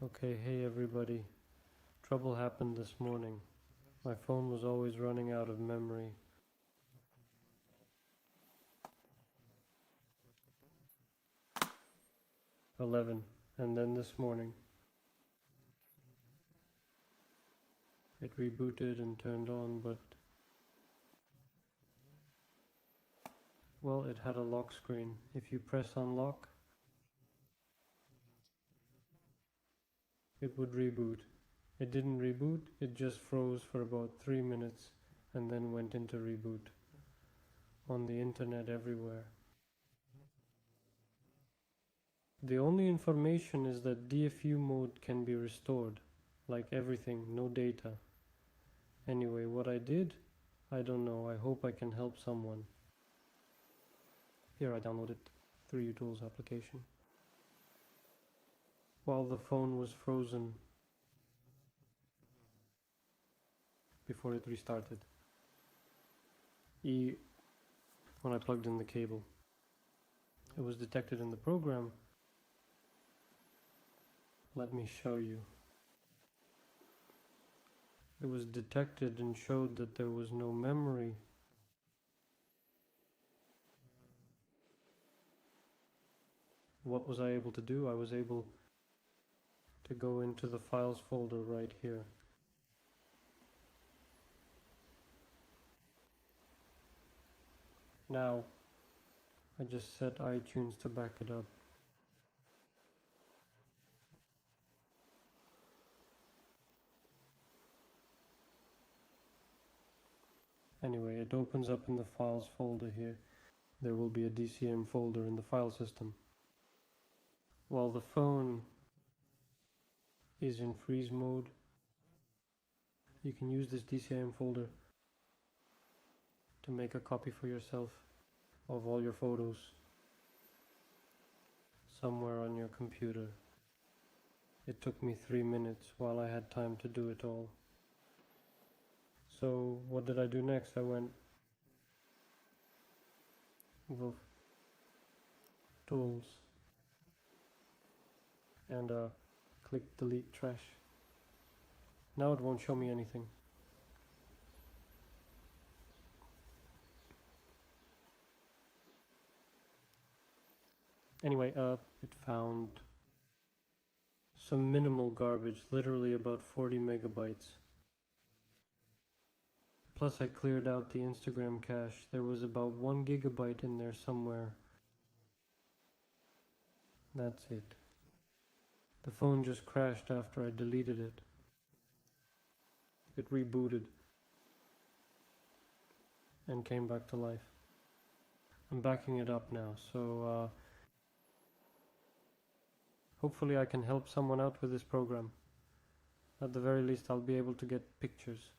Okay, hey everybody. Trouble happened this morning. My phone was always running out of memory. And then this morning it rebooted and turned on, but well, it had a lock screen. If you press unlock, it would reboot. It didn't reboot, it just froze for about 3 minutes and then went into reboot. On the internet everywhere. The only information is that DFU mode can be restored. Like everything, no data. Anyway, what I did, I don't know. I hope I can help someone. Here, I downloaded 3uTools application. While the phone was frozen before it restarted. When I plugged in the cable, it was detected in the program. Let me show you. It was detected and showed that there was no memory. What was I able to do? I was able to go into the files folder right here. Now, I just set iTunes to back it up. Anyway, it opens up in the files folder here. There will be a DCIM folder in the file system. While the phone is in freeze mode, you can use this DCIM folder to make a copy for yourself of all your photos somewhere on your computer. It took me 3 minutes while I had time to do it all. So what did I do next? I went to Tools and clicked delete trash. Now it won't show me anything. Anyway, it found some minimal garbage, literally about 40 megabytes. Plus I cleared out the Instagram cache. There was about 1 gigabyte in there somewhere. That's it. The phone just crashed after I deleted it. It rebooted and came back to life. I'm backing it up now, so hopefully I can help someone out with this program. At the very least, I'll be able to get pictures.